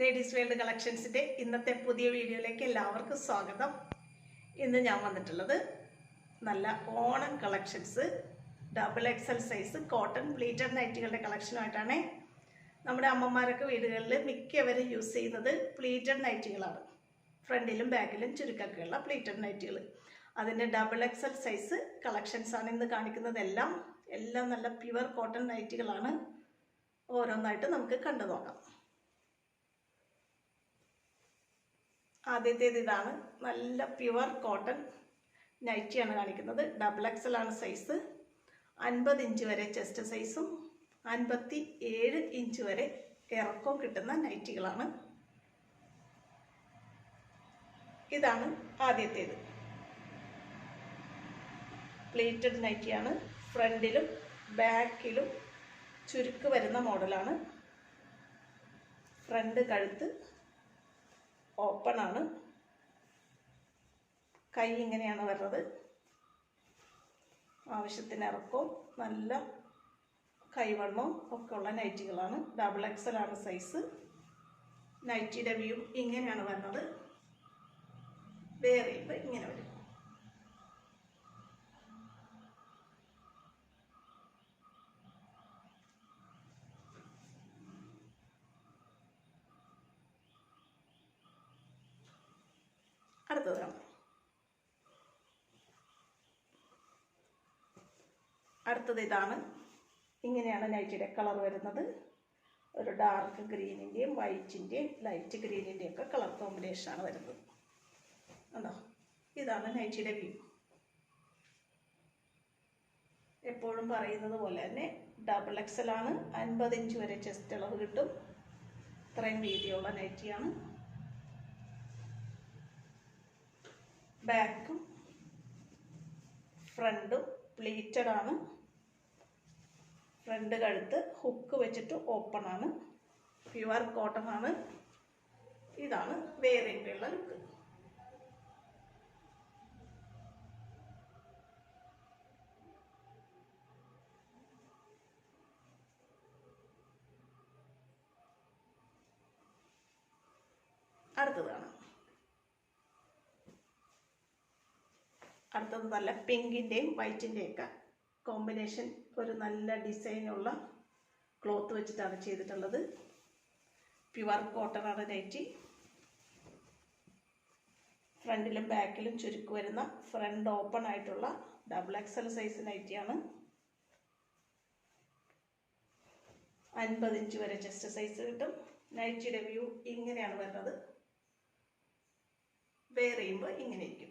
Ladies world കളക്ഷൻസിൻ്റെ ഇന്നത്തെ പുതിയ വീഡിയോയിലേക്ക് എല്ലാവർക്കും സ്വാഗതം. ഇന്ന് ഞാൻ വന്നിട്ടുള്ളത് നല്ല Onam collections XXL size cotton pleated നൈറ്റികളുടെ കളക്ഷനുമായിട്ടാണ്. നമ്മുടെ അമ്മമാരൊക്കെ വീടുകളിൽ മിക്കവരും യൂസ് ചെയ്യുന്നത് പ്ലീറ്റഡ് നൈറ്റികളാണ്. ഫ്രണ്ടിലും ബാക്കിലും ചുരുക്കൊക്കെയുള്ള പ്ലീറ്റഡ് നൈറ്റികൾ. അതിൻ്റെ XXL സൈസ് കളക്ഷൻസാണ് ഇന്ന് കാണിക്കുന്നത്. എല്ലാം നല്ല പ്യുവർ കോട്ടൺ നൈറ്റികളാണ്. ഓരോന്നായിട്ട് നമുക്ക് കണ്ടു നോക്കാം. ആദ്യത്തേത് ഇതാണ്. നല്ല പ്യുവർ കോട്ടൺ നൈറ്റിയാണ് കാണിക്കുന്നത്. XXL ആണ് സൈസ്. 50 ഇഞ്ച് വരെ ചെസ്റ്റ് സൈസും 57 ഇഞ്ച് വരെ ഇറക്കവും കിട്ടുന്ന നൈറ്റികളാണ്. ഇതാണ് ആദ്യത്തേത്. പ്ലീറ്റഡ് നൈറ്റിയാണ്. ഫ്രണ്ടിലും ബാക്കിലും ചുരുക്ക് വരുന്ന മോഡലാണ്. ഫ്രണ്ട് കഴുത്ത് ഓപ്പൺ ആണ്. കൈ ഇങ്ങനെയാണ് വരുന്നത്. ആവശ്യത്തിന് ഇറക്കവും നല്ല കൈവണ്ണവും ഒക്കെ ഉള്ള നൈറ്റികളാണ്. XXL ആണ് സൈസ്. നൈറ്റിയുടെ വ്യൂ ഇങ്ങനെയാണ് വരുന്നത്. വേറെ ഇപ്പം ഇങ്ങനെ വരും. അടുത്തത് കാണാം. അടുത്തത് ഇതാണ്. ഇങ്ങനെയാണ് നൈറ്റിയുടെ കളർ വരുന്നത്. ഒരു ഡാർക്ക് ഗ്രീനിൻ്റെയും വൈറ്റിൻ്റെയും ലൈറ്റ് ഗ്രീനിൻ്റെയും ഒക്കെ കളർ കോമ്പിനേഷനാണ് വരുന്നത്. കണ്ടോ? ഇതാണ് നൈറ്റിയുടെ വ്യൂ. എപ്പോഴും പറയുന്നത് പോലെ തന്നെ XXL ആണ്. 50 ഇഞ്ച് വരെ ചെസ്റ്റ് അളവ് കിട്ടും. ഇത്രയും വീതിയുള്ള നൈറ്റിയാണ്. ബാക്കും ഫ്രണ്ടും പ്ലീറ്റഡ് ആണ്. ഫ്രണ്ട് കഴുത്ത് ഹുക്ക് വെച്ചിട്ട് ഓപ്പൺ ആണ്. പ്യുവർ കോട്ടൺ ആണ്. ഇതാണ് വേറെയുള്ള ലുക്ക്. അടുത്തത് കാണാം. അടുത്തത് നല്ല പിങ്കിൻ്റെയും വൈറ്റിൻ്റെയും ഒക്കെ കോമ്പിനേഷൻ ഒരു നല്ല ഡിസൈനുള്ള ക്ലോത്ത് വെച്ചിട്ടാണ് ചെയ്തിട്ടുള്ളത്. പ്യുവർ കോട്ടൺ ആണ് നൈറ്റി. ഫ്രണ്ടിലും ബാക്കിലും ചുരുക്ക് വരുന്ന ഫ്രണ്ട് ഓപ്പൺ ആയിട്ടുള്ള XXL സൈസ് നൈറ്റിയാണ്. 50 ഇഞ്ച് വരെ ചെസ്റ്റ് സൈസ് കിട്ടും. നൈറ്റിയുടെ വ്യൂ ഇങ്ങനെയാണ് വരുന്നത്. വെയർ ചെയ്യുമ്പോൾ ഇങ്ങനെ ഇരിക്കും.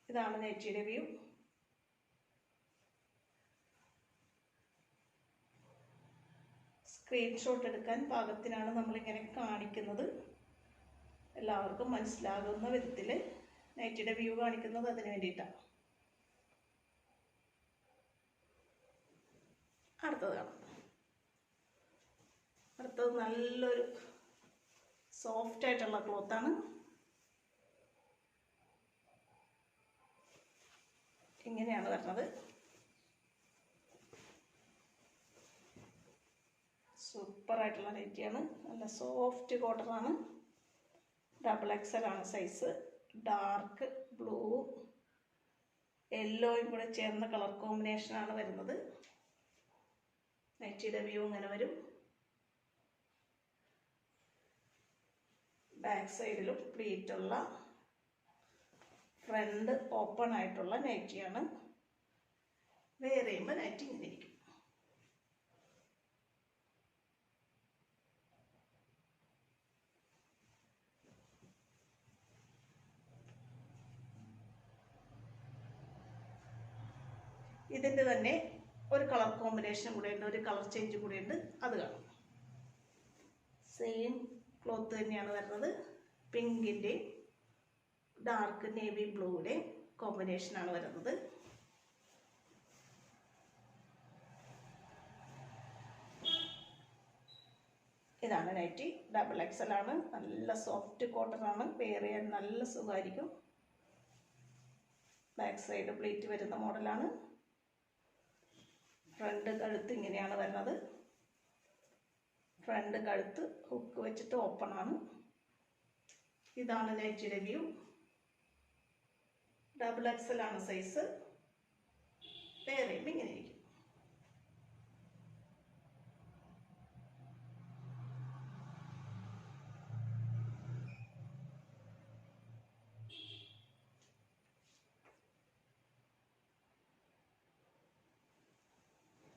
ഇതാണ് നൈറ്റിയുടെ വ്യൂ. സ്ക്രീൻഷോട്ട് എടുക്കാൻ പാകത്തിനാണ് നമ്മളിങ്ങനെ കാണിക്കുന്നത്. എല്ലാവർക്കും മനസ്സിലാകുന്ന വിധത്തിൽ നൈറ്റിയുടെ വ്യൂ കാണിക്കുന്നത് അതിന് വേണ്ടിയിട്ടാണ്. അടുത്തത് കാണാം. അടുത്തത് നല്ലൊരു സോഫ്റ്റ് ആയിട്ടുള്ള ക്ലോത്താണ്. ഇങ്ങനെയാണ് വരുന്നത്. സൂപ്പറായിട്ടുള്ള നൈറ്റിയാണ്. നല്ല സോഫ്റ്റ് കോട്ടൺ ആണ്. XXL ആണ് സൈസ്. ഡാർക്ക് ബ്ലൂ യെല്ലോയും കൂടെ ചേർന്ന കളർ കോമ്പിനേഷനാണ് വരുന്നത്. നൈറ്റിയുടെ വ്യൂ ഇങ്ങനെ വരും. ബാക്ക് സൈഡിലും പ്ലീറ്റുള്ള ഫ്രണ്ട് ഓപ്പൺ ആയിട്ടുള്ള നൈറ്റിയാണ്. വെയർ ചെയ്യുമ്പോൾ നൈറ്റി ഇങ്ങനെ ഇരിക്കും. ഇതിൻ്റെ തന്നെ ഒരു കളർ കോമ്പിനേഷൻ കൂടെ ഉണ്ട്. ഒരു കളർ ചേഞ്ച് കൂടെ ഉണ്ട്. അത് കാണാം. സെയിം ക്ലോത്ത് തന്നെയാണ് വരുന്നത്. പിങ്കിൻ്റെയും ഡാർക്ക് നേവി ബ്ലൂയുടെ കോമ്പിനേഷനാണ് വരുന്നത്. ഇതാണ് നൈറ്റി. XXL ആണ്. നല്ല സോഫ്റ്റ് കോട്ടൺ ആണ്. വെയർ ചെയ്യാൻ നല്ല സുഖമായിരിക്കും. ബാക്ക് സൈഡ് പ്ലീറ്റ് വരുന്ന മോഡലാണ്. ഫ്രണ്ട് കഴുത്ത് ഇങ്ങനെയാണ് വരുന്നത്. ഫ്രണ്ട് കഴുത്ത് ഹുക്ക് വെച്ചിട്ട് ഓപ്പൺ ആണ്. ഇതാണ് നൈറ്റിയുടെ വ്യൂ. XXL ആണ് സൈസ്. വേറെയും ഇങ്ങനെ ഇരിക്കും.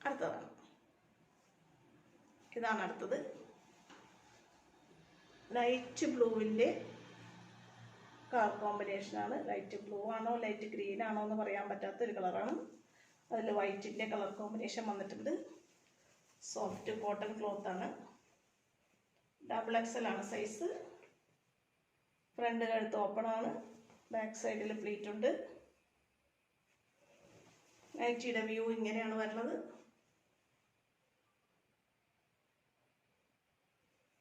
അടുത്തതാണ്. ഇതാണ് അടുത്തത്. ലൈറ്റ് ബ്ലൂവിൻ്റെ കളർ കോമ്പിനേഷനാണ്. ലൈറ്റ് ബ്ലൂ ആണോ ലൈറ്റ് ഗ്രീൻ ആണോ എന്ന് പറയാൻ പറ്റാത്തൊരു കളറാണ്. അതിൽ വൈറ്റിൻ്റെ കളർ കോമ്പിനേഷൻ വന്നിട്ടുണ്ട്. സോഫ്റ്റ് കോട്ടൺ ക്ലോത്താണ്. XXL ആണ് സൈസ്. ഫ്രണ്ട് കഴുത്ത് ഓപ്പൺ ആണ്. ബാക്ക് സൈഡിൽ പ്ലീറ്റ് ഉണ്ട്. നൈറ്റിയുടെ വ്യൂ ഇങ്ങനെയാണ് വരുന്നത്.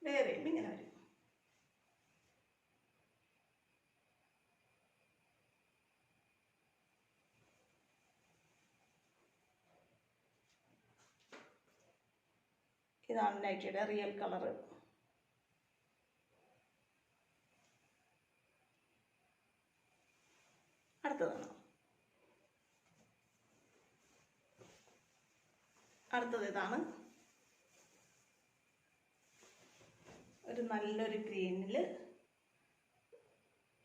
വേറെയും ഇങ്ങനെ വരും. ഇതാണ് നൈറ്റിയുടെ റിയൽ കളർ. അടുത്തതാണ്. അടുത്തത് ഇതാണ്. ഒരു നല്ലൊരു ഗ്രീനിൽ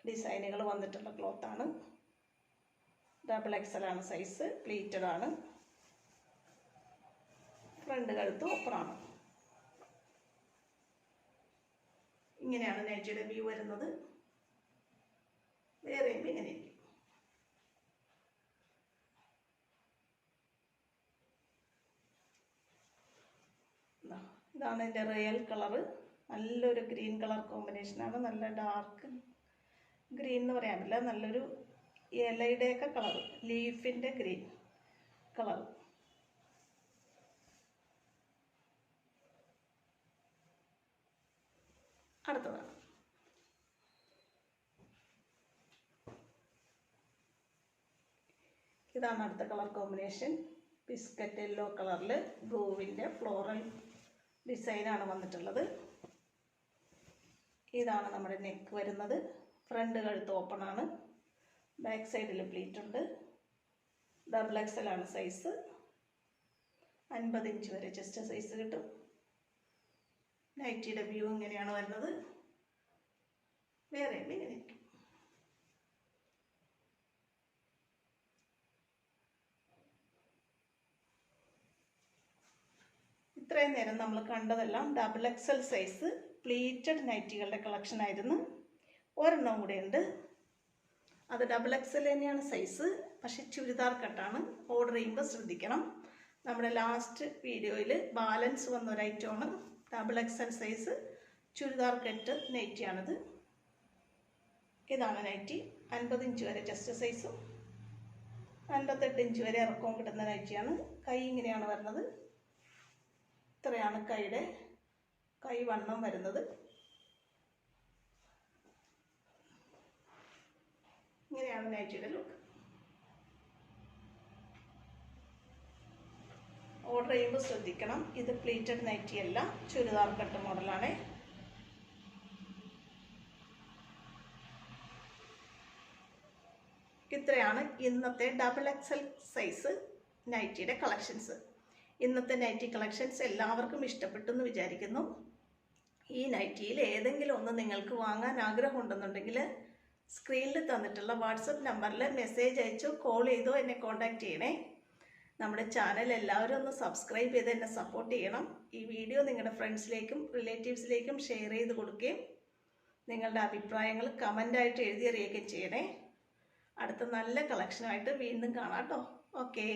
ഡിസൈനുകൾ വന്നിട്ടുള്ള ക്ലോത്താണ്. XXL ആണ് സൈസ്. പ്ലീറ്റഡ് ആണ്. ഫ്രണ്ട് കഴുത്ത് ഓപ്പൺ ആണ്. ഇങ്ങനെയാണ് നൈറ്റിയുടെ വ്യൂ വരുന്നത്. വേറെയും ഇങ്ങനെ ഇരിക്കും. ഇതാണ് എൻ്റെ റിയൽ കളറ്. നല്ലൊരു ഗ്രീൻ കളർ കോമ്പിനേഷനാണ്. നല്ല ഡാർക്ക് ഗ്രീൻ എന്ന് പറയാൻ പറ്റില്ല. നല്ലൊരു ഇലയുടെയൊക്കെ കളർ, ലീഫിൻ്റെ ഗ്രീൻ കളർ. അടുത്തതാണ്. ഇതാണ് അടുത്ത കളർ കോമ്പിനേഷൻ. ബിസ്ക്കറ്റ് യെല്ലോ കളറിൽ ബ്ലൂവിൻ്റെ ഫ്ലോറൽ ഡിസൈനാണ് വന്നിട്ടുള്ളത്. ഇതാണ് നമ്മുടെ നെക്ക് വരുന്നത്. ഫ്രണ്ട് കഴുത്ത് ഓപ്പൺ ആണ്. ബാക്ക് സൈഡിൽ പ്ലീറ്റ് ഉണ്ട്. XXL ആണ് സൈസ്. 50 ഇഞ്ച് വരെ ചെസ്റ്റ് സൈസ് കിട്ടും. നൈറ്റിയുടെ വ്യൂ ഇങ്ങനെയാണ് വരുന്നത്. വേറെ ഇങ്ങനെ ഇരിക്കും. ഇത്രയും നേരം നമ്മൾ കണ്ടതെല്ലാം XXL സൈസ് പ്ലീറ്റഡ് നൈറ്റികളുടെ കളക്ഷൻ ആയിരുന്നു. ഒരെണ്ണം കൂടെ ഉണ്ട്. അത് XXL തന്നെയാണ് സൈസ്, പക്ഷെ ചുരിദാർ കട്ടാണ്. ഓർഡർ ചെയ്യുമ്പോൾ ശ്രദ്ധിക്കണം. നമ്മുടെ ലാസ്റ്റ് വീഡിയോയിൽ ബാലൻസ് വന്ന ഒരു ഐറ്റമാണ് XXL സൈസ് ചുരിദാർ കട്ട് നൈറ്റിയാണിത്. ഇതാണ് നൈറ്റി. 50 ഇഞ്ച് വരെ ചെസ്റ്റ് സൈസും 58 ഇഞ്ച് വരെ ഇറക്കവും കിട്ടുന്ന നൈറ്റിയാണ്. കൈ ഇങ്ങനെയാണ് വരുന്നത്. ഇത്രയാണ് കൈ വണ്ണം വരുന്നത്. ഇങ്ങനെയാണ് നൈറ്റിയുടെ ലുക്ക്. ഓർഡർ ചെയ്യുമ്പോൾ ശ്രദ്ധിക്കണം. ഇത് പ്ലീറ്റഡ് നൈറ്റി അല്ല, ചുരിദാർ കട്ട് മോഡലാണ്. ഇത്രയാണ് ഇന്നത്തെ XXL സൈസ് നൈറ്റിയുടെ കളക്ഷൻസ്. ഇന്നത്തെ നൈറ്റി കളക്ഷൻസ് എല്ലാവർക്കും ഇഷ്ടപ്പെട്ടു എന്ന് വിചാരിക്കുന്നു. ഈ നൈറ്റിയിൽ ഏതെങ്കിലും ഒന്ന് നിങ്ങൾക്ക് വാങ്ങാൻ ആഗ്രഹമുണ്ടെന്നുണ്ടെങ്കിൽ സ്ക്രീനിൽ തന്നിട്ടുള്ള വാട്സപ്പ് നമ്പറിൽ മെസ്സേജ് അയച്ചോ കോൾ ചെയ്തോ എന്നെ കോൺടാക്റ്റ് ചെയ്യണേ. നമ്മുടെ ചാനൽ എല്ലാവരും ഒന്ന് സബ്സ്ക്രൈബ് ചെയ്ത് എന്നെ സപ്പോർട്ട് ചെയ്യണം. ഈ വീഡിയോ നിങ്ങളുടെ ഫ്രണ്ട്സിലേക്കും റിലേറ്റീവ്സിലേക്കും ഷെയർ ചെയ്ത് കൊടുക്കുകയും നിങ്ങളുടെ അഭിപ്രായങ്ങൾ കമൻ്റായിട്ട് എഴുതി അറിയിക്കുകയും ചെയ്യണേ. അടുത്ത നല്ല കളക്ഷനായിട്ട് വീണ്ടും കാണാം കേട്ടോ. ഓക്കേ.